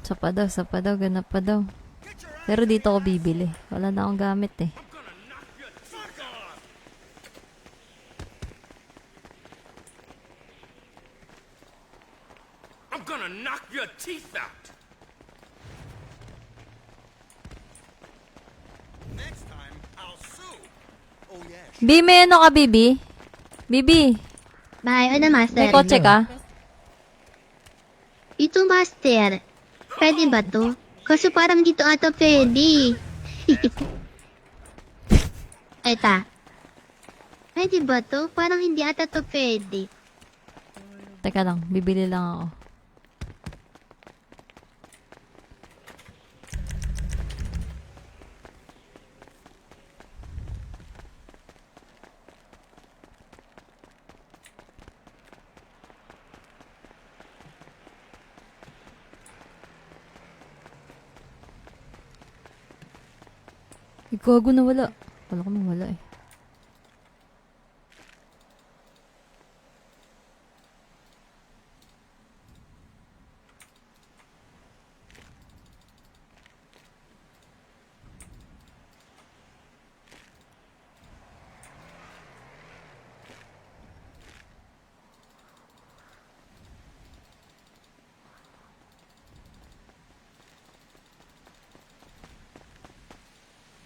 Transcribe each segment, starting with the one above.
Sapa daw, ganap pa daw. Pero dito ako bibili. Wala na akong gamit eh. I'm gonna knock your teeth out. Next time, I'll sue. Oh yeah. Bi, may ano ka, Bibi? Bibi, Bahay na master. may kotse ka? Ito master. Pwede ba to? Kaso parang dito ata pwede. Eta. Pwede ba to? Parang hindi ata to pwede. Teka lang, bibili lang ako. Ay, gago na wala. Wala ko wala eh.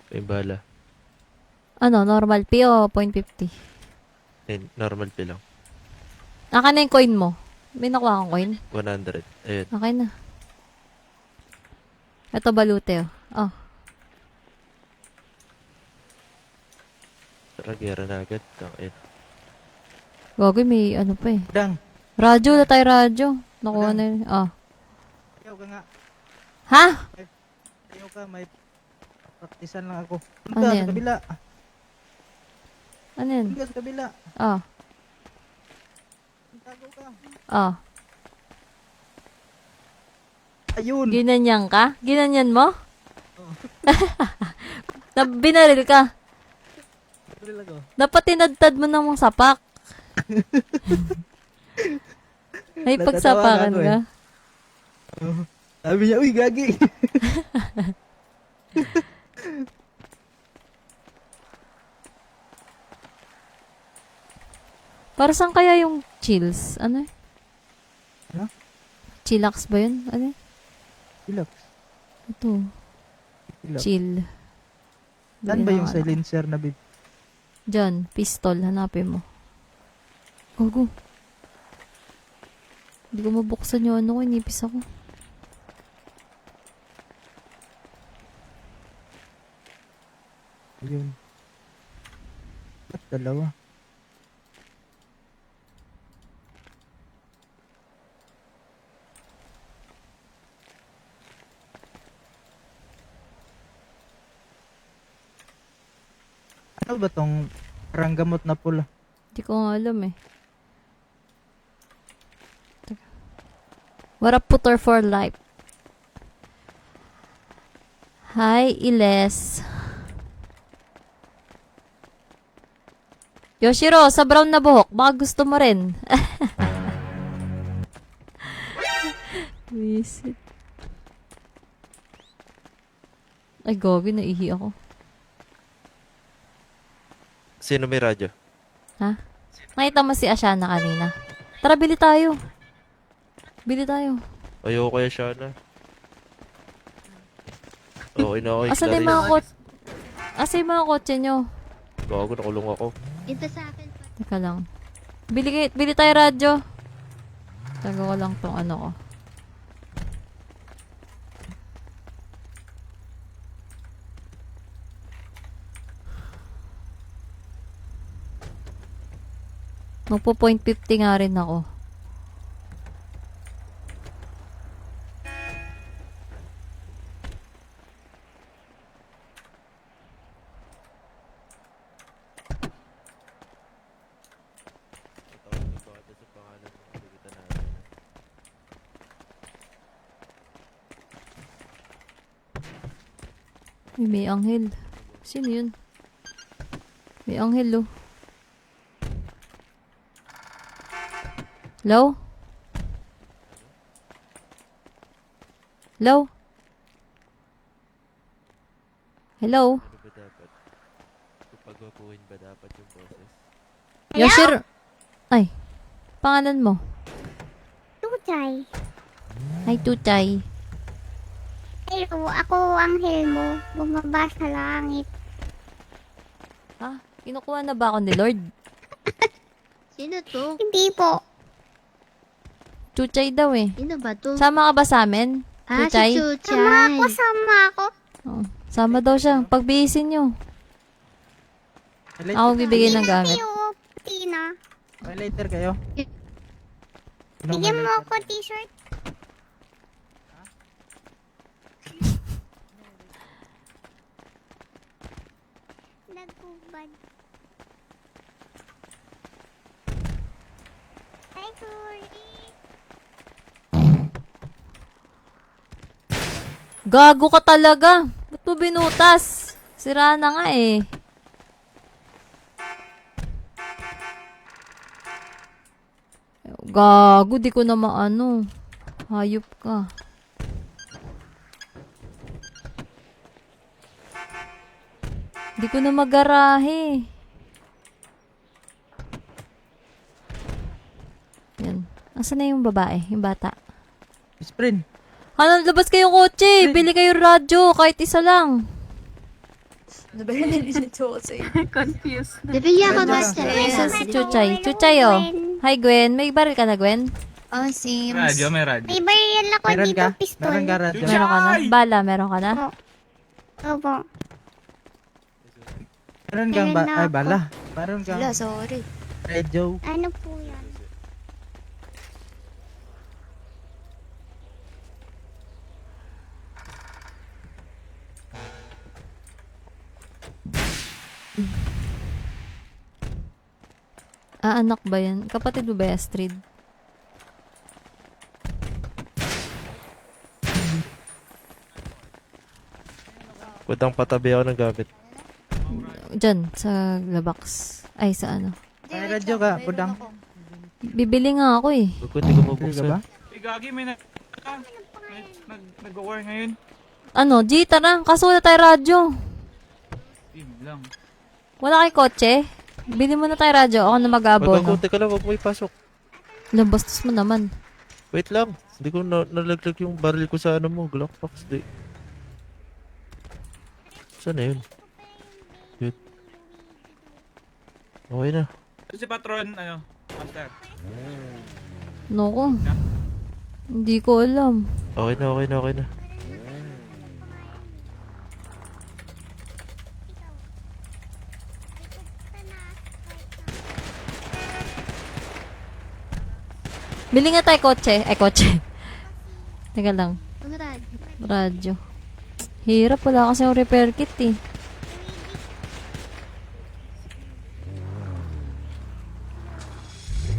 May bala. Ano, normal P o 0.50? Normal pa lang. Naka na yung coin mo. May nakuha kang coin? 100. Ayun. Okay na. Ito balute oh. Oh. Tara, gera na agad. Ayun. Gago, may ano pa eh. Dang, Radyo, na tayo radyo. Nakuha na yun. Oh. ayaw ka nga. Ha? Ayaw ka, may praktisan lang ako. Ano Punta yan? sa kabila. Ano yun? Punta sa kabila. Oh. Tago ka. Oh. Ayun. Ginanyan ka? Ginanyan mo? Binaril ka? Baril ako. Dapat tinadtad mo na mong sapak. Ay, Natatawa pagsapakan ako ka. Sabi niya, uy, gagi. Para saan kaya yung chills? Ano eh? Ano? Chillax ba yun? Ano eh? Relax. Ito. Relax. Chill. Saan ba yung Bili na ako. silencer na bib? Diyan, pistol. Hanapin mo. Gogo. Hindi ko mabuksan yung ano ko. Inipis ako. Ayun. Ba't dalawa? Ano ba tong parang gamot na pula? Hindi ko nga alam eh. Teka. What a putter for life. Hi, Iles. Yoshiro, sa brown na buhok, baka gusto mo rin. Visit. Ay, gobi, naihi ako. Sino may radyo? Ha? Nakita mo si Ashana kanina. Tara, bili tayo. Bili tayo. Ayoko kaya siya na. Okay na ako. Asan yung mga Asan yung mga kotse nyo? Gago, nakulong ako. Ito sa akin pa. Teka lang. Bili tayo radyo. Tago ko lang tong ano ko. Magpo 0.50 nga rin ako. Ay, may anghel. Sino yun? May anghel, oh. Hello? Hello? Hello? Ano ba dapat? Pagwapuhin ba dapat yung boses? Yoshiro? Ay, pangalan mo? Tuchay. Hi, Tuchay. Hello, ako ang Helmo. Bumaba sa langit. Ha? Kinukuha na ba ako ni Lord? Sino to? Hindi po. Tuchay daw eh. Sino ba to? Sama ka ba sa amin? Ah, Tuchay? si Sama Chuchay. ako, sama ako. Oo. Sama daw siya. Pagbihisin nyo. May Ako lighter, bibigay ng gamit. Kayo, Tina. may lighter kayo? Ano, Bigyan may mo lighter ako kayo? t-shirt. Nagubad. Hi, Cory. Gago ka talaga. Ba't mo binutas? Sira na nga eh. Gago, di ko na maano. Hayop ka. Di ko na magarahe. Yan. Asan na yung babae? Yung bata? Sprint. Ano, labas kayo kotse. Bili kayo radyo. Kahit isa lang. Nabigyan ko Medyo master. Isa si Chuchay. Chuchay, oh. Hi, Gwen. May baril ka na, Gwen? Oh, Sims. May baril ako Meron dito, ka? pistol. Meron ka radyo? Meron ka na? Bala, meron ka na? Opo. Meron kang Meron na ay ako. bala. Meron kang sorry. radyo. Ano po yan? Ah, anak ba yan? Kapatid mo ba, Astrid? Pwedang patabi ako ng gamit. Diyan, sa Labax. Ay, sa ano? May radyo ka, budang. Bibili nga ako eh. Huwag ko hindi ko Bili ka mabuksan. ba? Gagi, may nag-war ngayon. Ano, G, tara. Kaso wala tayo radyo. Team lang. Wala kay kotse. Bili mo na tayo radyo. Ako na Wag mag-abono. ako, teka lang, huwag mo ipasok. Labastos mo naman. Wait lang. Hindi ko nalaglag yung baril ko sa ano mo, Glock box. Di. Saan na yun? Yun. Okay na. Si Patron, ano, master. Noko. Hindi ko alam. Okay na, okay na, okay na. Bili nga tayo kotse. Ay, kotse. Teka lang. Ang radyo. Radyo. Hirap. Wala kasi yung repair kit eh.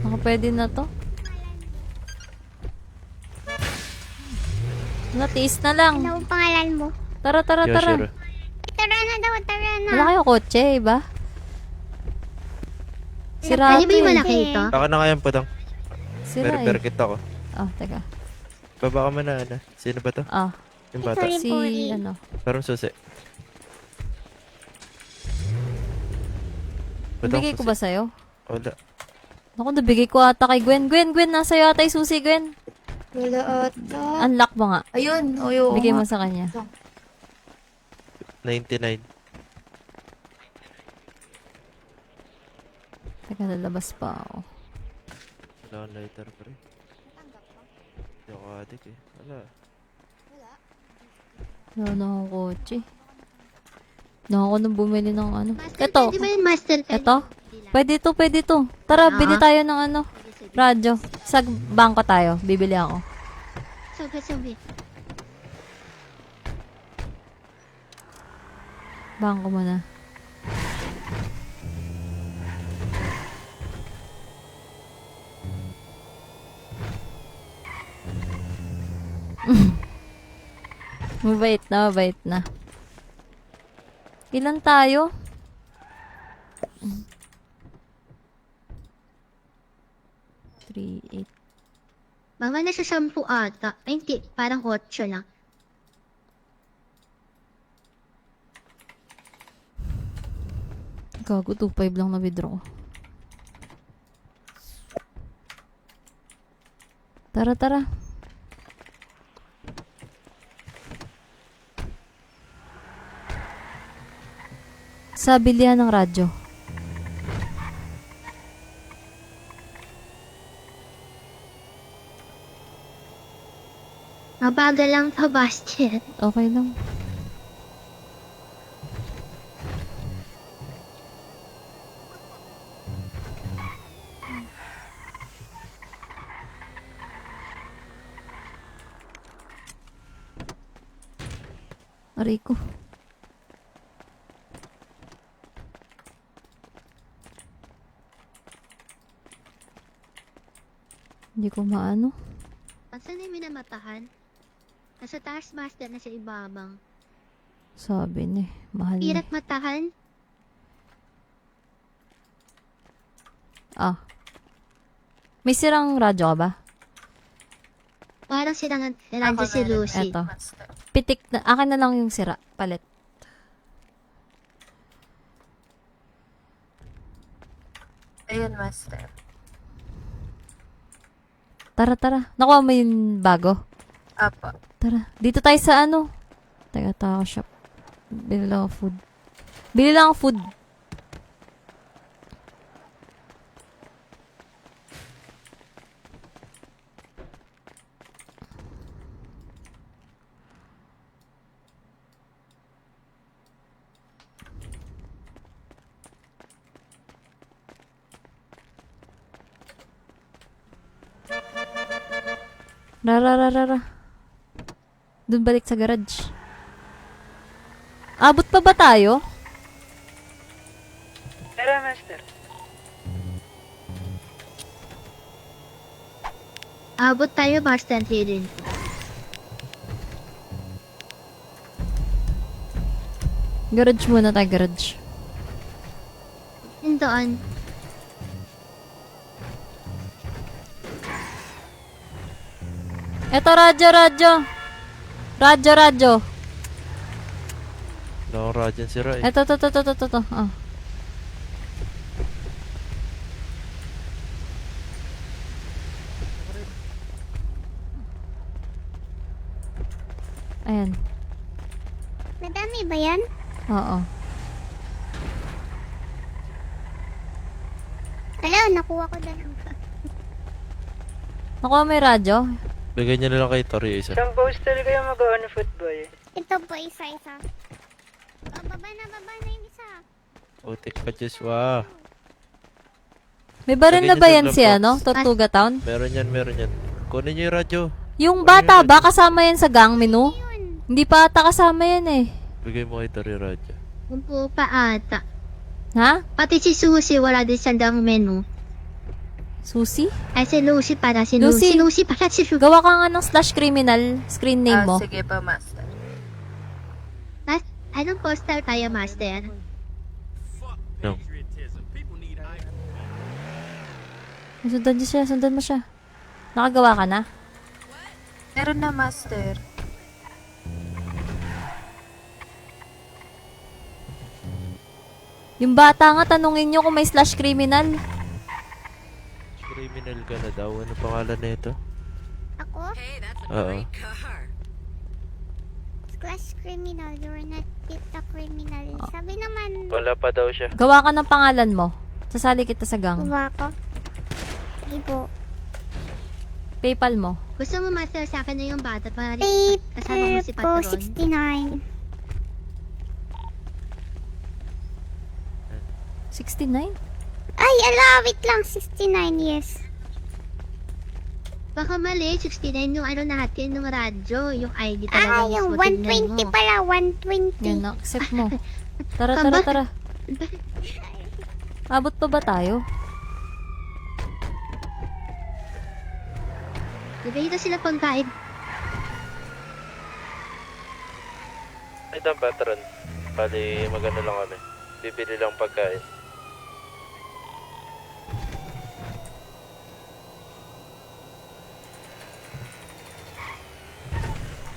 Baka pwede na to. Natiis na lang. Ano ang pangalan mo? Tara, tara, tara. Yoshiro. Tara na daw, tara na. Wala kayong kotse, iba? Sira Ano ba yung to eh. malaki ito? Baka na kayang padang. Sira May eh. repair kit ako. Ah, teka. Baba ka muna, Ana. Sino ba to? Ah, Yung bata. Sorry. si Puri. ano. Parang susi. Badang Nabigay ko ba sa'yo? Wala. Naku, nabigay ko ata kay Gwen. Gwen, nasa iyo ata yung susi, Gwen. Wala ata. Unlock mo nga. Ayun, oyo. Bigay mo sa kanya. 99. Teka, lalabas pa ako. Wala akong lighter pa rin. Hindi ako adik eh. Wala. Wala na akong kotse. Wala ako nang bumili ng ano. Master, Ito. pwede ba yung master pen? Ito. Pwede to, pwede to. Tara, bili tayo ng ano. Radyo. Sa bangko tayo. Bibili ako. Sabi. Bangko muna. Mabait na, mabait na. Ilan tayo? Three, eight. Mga nasa 10 ata. Ay, hindi. Parang 8 lang. Gago, 2.5 lang na withdraw ko. Tara, tara. Sa bilihan ng radyo. Mabagal lang to, Bastian. Okay lang. Aray ko. Hindi ko maano. Saan na yung minamatahan? Nasa taas, Master, na sa ibabang. Sabi ni, mahal ni. Hirap matahan. Ah. May sirang radyo ka ba? Parang silang nandiyan si Lucy. Eto. Pitik na. Akin na lang yung sira. Palit. Ayun, Master. Tara, tara. Nakuha mo yung bago. Apo. Tara. Dito tayo sa ano. Teka, taco shop. Bili lang ako food. Bili lang ako food. Rara. Doon balik sa garage. Abot pa ba tayo? Tara, Master. Abot tayo, Master Hidden. Garage muna tayo, garage. Doon. Eto, radyo. Radyo. Wala akong radyan sira eh. Eto. Ah. Ayan. Madami ba yan? Oo. Hello, nakuha ko dalawa. Nakuha mo yung radyo? Bigay niya na lang kay Tori isa. Saan postal kayo magawa ng football? Ito po, isa-isa. Oh, baba na yung isa. Utik pa, Joshua. May baril na Lagay ba niyo yan sa si box. ano? Tortuga Town? Meron yan. Kunin niyo yung radyo. Yung bata ba kasama yan sa gang menu? Hindi pa ata kasama yan eh. Bigay mo kay Tori yung radyo. Umpo pa ata. Ha? Pati si Susie wala din sa dang menu. Susi? Ay, si Lucy para si Lucy. Lucy. Lucy para si Lucy. Gawa ka nga ng slash criminal screen name mo. Sige pa, Master. Anong postal tayo, Master? No. Patriotism. People need Sundan mo siya. Nakagawa ka na? Meron na, Master. Yung bata nga, tanungin nyo kung may slash criminal. Criminal ka na daw. Ano pangalan na ito? Ako? Oo. Class criminal, you're not fit a criminal. Sabi naman, Wala pa daw siya. Gawa ka ng pangalan mo. Sasali kita sa gang. gawa ko. Ibo. PayPal mo. Gusto mo, Master, sa akin na yung bata para Paper kasama mo si ko, Patron? 69. 69? Ay, ala, wait lang. 69, yes. Baka mali, 69 yung ano natin, yung radyo, yung ID talaga. Ah, yung 120 pala, 120. Yan, accept mo. Tara. Abot pa ba tayo? Bigay na sila pagkain. Ito ang patron. Bali, magano lang kami. Bibili lang pagkain.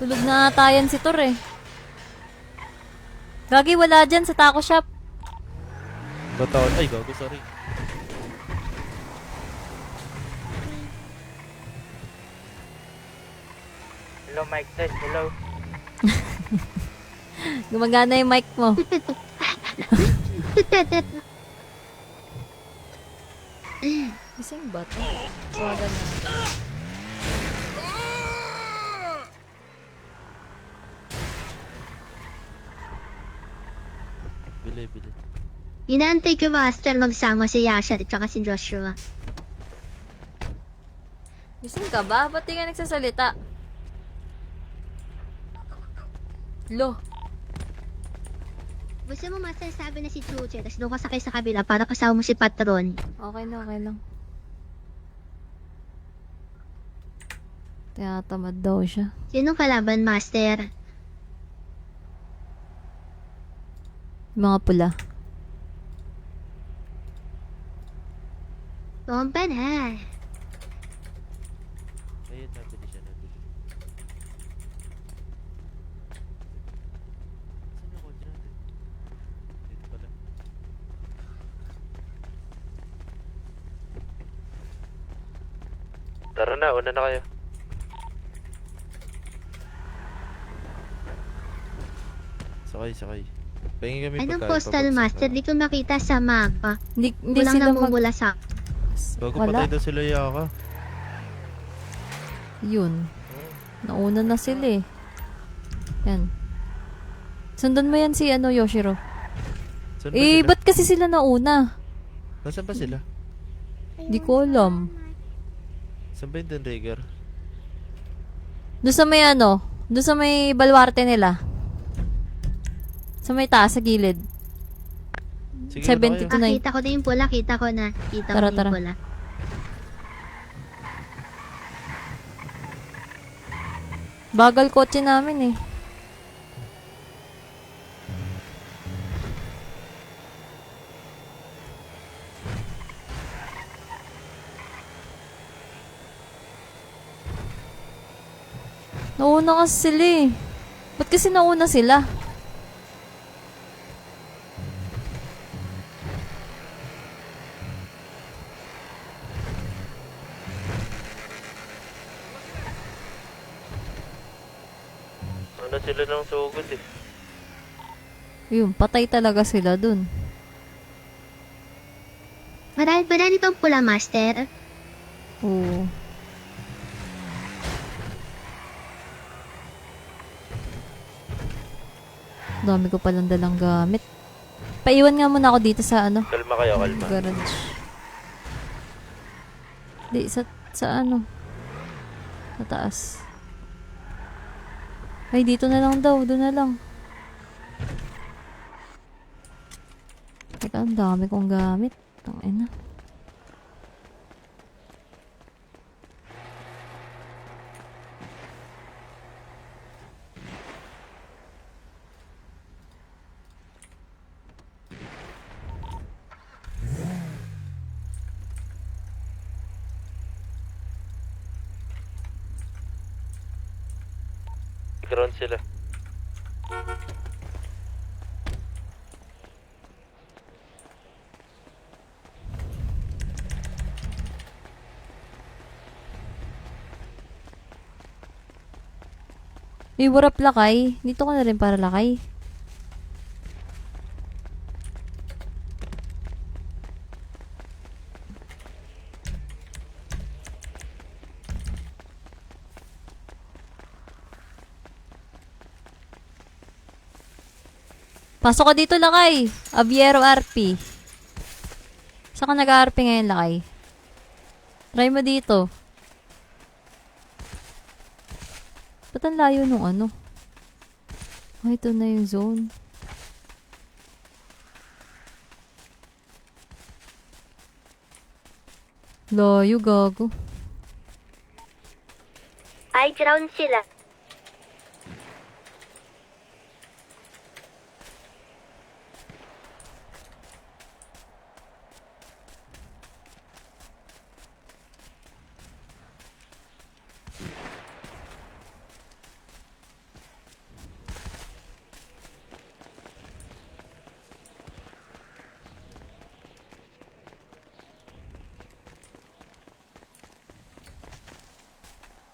Tulog na ata yan si Tor eh. Gagi, wala dyan sa taco shop. Totoo. Ay, gago, sorry. Hello, mic test. Hello. Gumagana yung mic mo. Gising ba to? Tawagan na. Bili, bili. Inaantay ko, Master, magsama si Yasha at saka si Joshua. Gising ka ba? Ba't di ka nagsasalita? Lo. Gusto mo, Master, sabi na si Chuche, tapos doon ka sakay sa kabila para kasama mo si Patron. Okay na, okay lang. Tinatamad daw siya. Sinong kalaban, Master? Mga pula. Bomba na. Ayun, nabili siya, nabili. Saan yung kotse natin? Dito pala. Tara na, una na kayo. Sakay, sakay. Pahingin kami Anong pagkain, postal, pabagsak Master? na. Di ko makita sa mapa. Hindi Walang sila namumula sa... Bago Wala. patay daw sila Yaka. Yun. Nauna na sila eh. Yan. Sundan mo yan si Yoshiro. Saan ba Eh, sila? ba't kasi sila nauna? Nasaan ba sila? Di ko alam. Saan ba yung Denrigger? Doon sa may doon sa may baluarte nila. Sa may taas, sa gilid. Sige, 70 to una kayo. 9. Kita ko na yung pula, kita ko na. Kita Tara, ko na tara. yung pula. Bagal kotse namin eh. Nauna kasi sila eh. Ba't kasi nauna sila? Ano sila ng sugod eh. Yun, patay talaga sila dun. Marami tong pula, Master. Oo. Dami ko palang dalang gamit. Paiwan nga muna ako dito sa Kalma kayo, kalma. garage. Di, sa sa taas. Ay, dito na lang daw. Doon na lang. Teka, ang dami kong gamit. Tangina. Ground sila. Eh, what up, lakay? Dito ka na rin para lakay. Pasok ka dito, lakay. Abiero RP. Saan ka nag-RP ngayon, lakay? Try mo dito. Ba't ang layo nung Ah, ito na yung zone. Layo, gago. Ay, ground sila.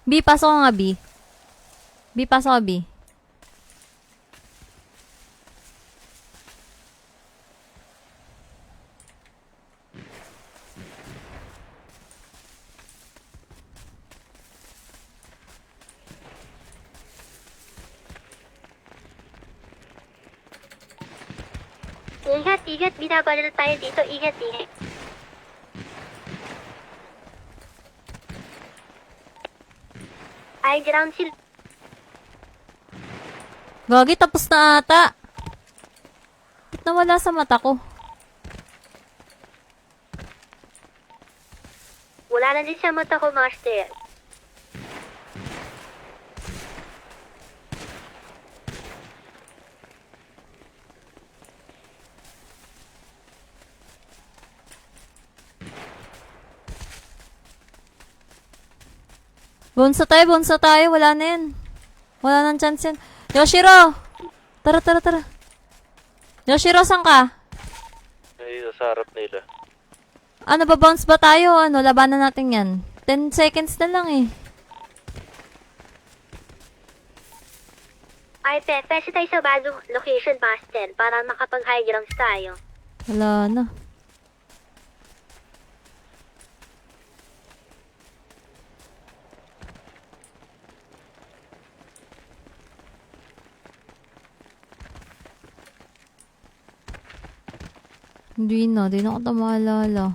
B, pasok ka nga, B. B, pasok ka, B. Ingat, ingat. Binabalal tayo dito. Ingat, ingat. Ay, ground sila. Gagi, tapos na ata. Ba't nawala sa mata ko? Wala na din sa mata ko, Master. Bonsa tayo. Wala na yan. Wala nang chance yan. Yoshiro! Tara, tara, tara. Yoshiro, saan ka? Dito sa harap nila. Ano, ba-bounce ba tayo? Ano, labanan natin yan. 10 seconds na lang eh. Ay, pwede tayo sa bagong location, Master, para makapag-high grounds tayo. Wala na. Hindi na ko ito maalala.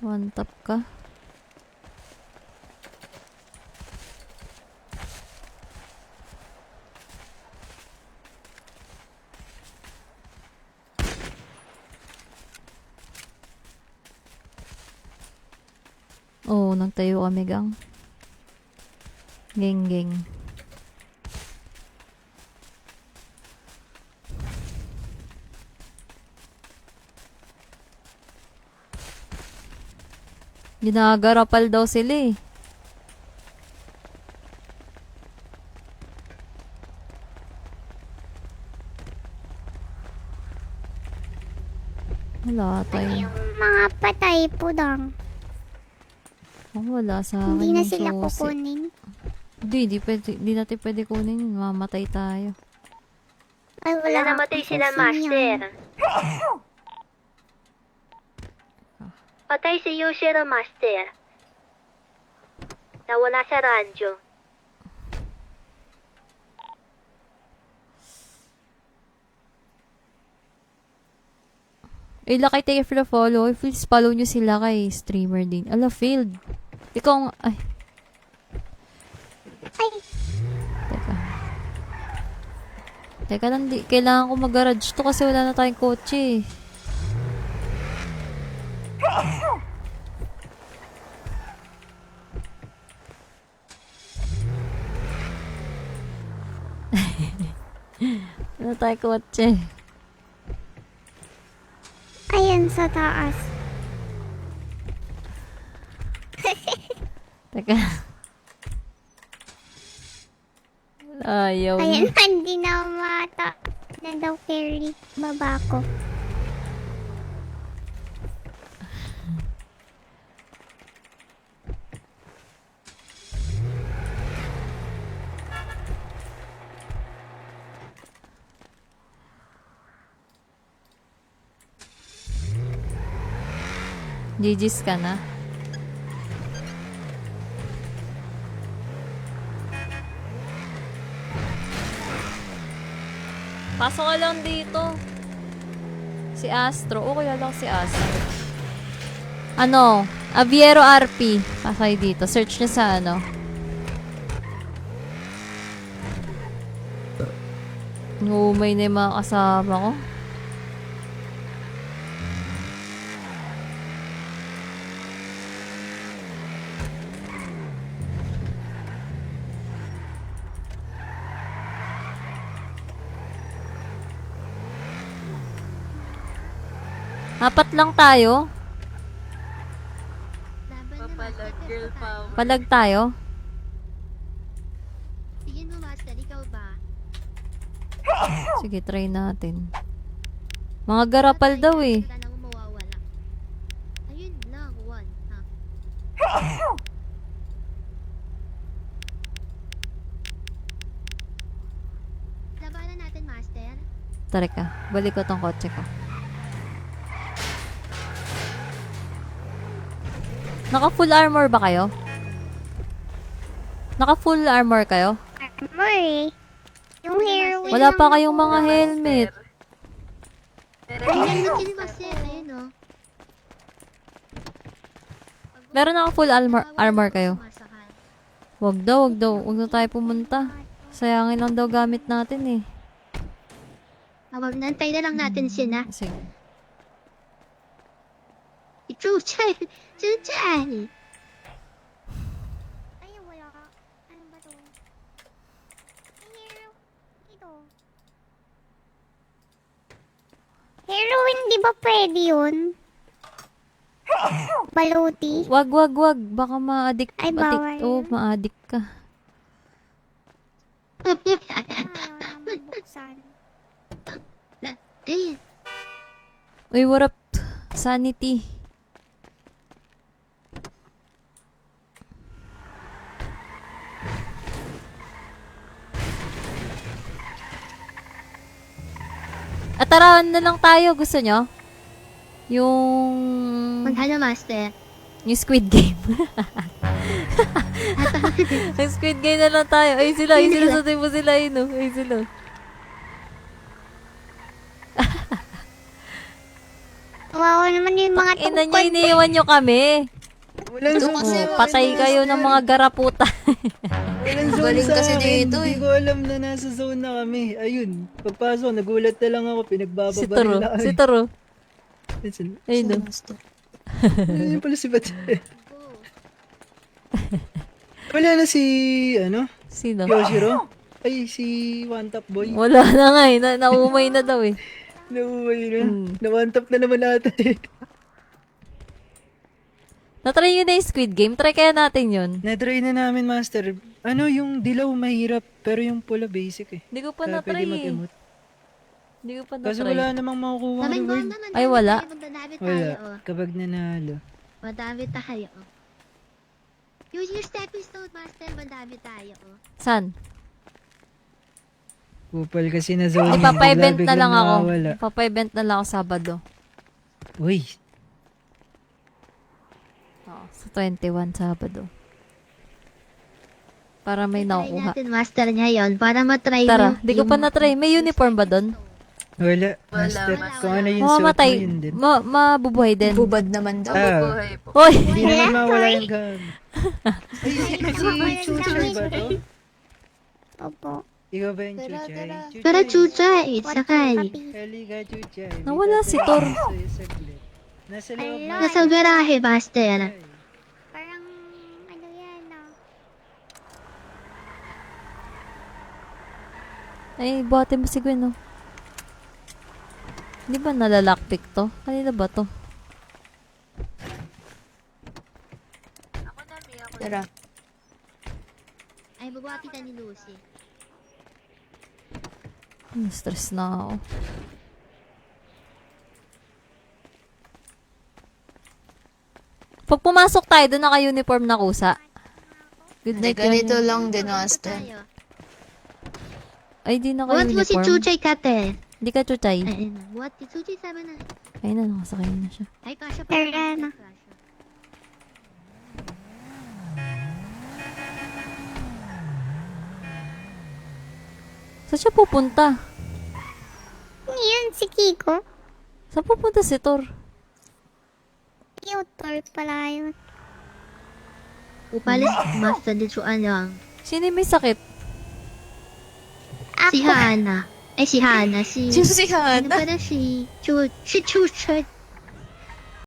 One tap ka. Oo, nagtayo kami gang. Geng. Ginagarapal daw sila eh. Wala tayo. Yung mga patay po dang. Oh, wala sa akin Hindi na yung sila susi. kukunin. Hindi natin pwede kunin yun. Mamatay tayo. Ay, Wala wala namatay akong sila, susi yan. Master. Patay si Yoshiro, Master. Nawala sa radyo. Lakay tayo for the follow. Please follow nyo sila kay streamer din. Ala, failed. Ikaw nga. Ay. Ay, Teka lang, kailangan ko mag-garage to kasi wala na tayong kotse. Wala tayong kotse. ayan sa taas. Teka. Ayaw Ayan, na. hindi na mata. Na daw carry. Baba ko. GG's ka na. Pasok ka lang dito. Si Astro. O kaya lang si Astro. Ano? Aviero RP. Pasok dito. Search niya sa ano. Umay na yung mga kasama ko. Apat lang tayo. Papalag, girl power. Palag tayo. Sige mo, Master. Ikaw ba? Sige, try natin. Mga garapal daw eh. Wala nang mawawala. Ayun lang, one. Ha? Labanan natin, Master. Tara ka, balik ko tong kotse ko. Naka full armor ba kayo? Naka full armor kayo? Armor eh. Yung heroine. Wala pa kayong mga helmet. Ayun, look ni Master. Ayun, oh. Meron naka full armor kayo? Sumasakay. Wag daw, wag daw. Wag na tayo pumunta. Sayangin lang daw gamit natin eh. Awag, nantay na lang natin sila. Sige. Chuchay! Chuchay! Ay, wala. Ano ba to? Hero. Ito. Heroine, di ba pwede yun? Baluti. Wag, wag, wag. Baka ma-addict. Ay, bawal. Oh, ma-addict ka. Mabuksan. Ayun. Uy, what up? Sanity. At tara na lang tayo. Gusto nyo? Yung... Maghalo, Master. Yung Squid Game. Yung Squid Game na lang tayo. Ay sila, sa tayo mo sila. Ay sila. Kawawa naman yung mga Ina nyo, tungkol. iniiwan nyo kami. Walang zone. Patay kayo ng mga garaputa. Walang zone Galing sa kasi akin. dito Hindi ko alam na nasa zone na kami. Ayun. Pagpasok, nagulat na lang ako. Pinagbababa Si Toro. nila. Si Toro. Ayun. Ayun no. Ayun pala si Batse. Wala na si, ano? Sino? Yoshiro? Ay, si One Top Boy. Wala na nga eh. Naumay na daw eh. Nauway na. Na-one top na naman ata eh. Natry yun na yung Squid Game. Try kaya natin yun. Na-try na namin, Master. Ano, yung dilaw mahirap, pero yung pula basic eh. Hindi ko pa Kaya na-try pwede eh. mag-emote. Hindi ko pa Kasi na-try. wala namang makukuha ng Daming reward. bomb naman. Ay, wala. Madami tayo, Wala. oh. Kapag nanalo. Madami tayo, oh. Yung stepping stone, Master, madami tayo, oh. Saan? Kupal kasi na zone. Hindi, papa-event na lang ako. Wala. Papa-event na lang ako Sabado. Uy, Oo, sa 21 Sabado. Para may Try nakukuha. natin, Master, ngayon para matry Tara, mo di ko pa na-try. May uniform ba doon? wala. Master, kung ano yung suot mo, Mamamatay. yun din. Mabubuhay din. Bubad naman daw. Ah, Hoy! hindi naman mawala yung gamit. Ay, si Chuchay ba to? Opo. Ikaw ba yung Chuchay? Pero Chuchay, sakay. Halika, Chuchay. Nawala si Tor. Sa'yo saglit. Nasa loob mo. Nasa garahe, Master. Parang ano yan ah. Ay, buhatin mo si Gwen, oh. Di ba nalalakpik to? Kanina ba to? Tara. Ay, babawa kita ni Lucy. Stress na ako. Pag pumasok tayo, doon naka-uniform na kusa. Good Hindi, night, ganito yun. lang din, Master. Tayo. Ay, di What mo si naka-uniform. Chuchay Kate? Di ka chuchay. Ay, what? Si Chuchay sama na. Ayun na, nakasakay na siya. Ay, kasha pa. Tara na. Saan siya pupunta? Yun si Kiko. Saan pupunta si Tor? Tutor pala yun. Upalis, Master, dito lang. Sino yung may sakit? Ako. Si Hana. Ay, si Hana. Si... Sino si Ano Hana? pala si... Si Chuchay.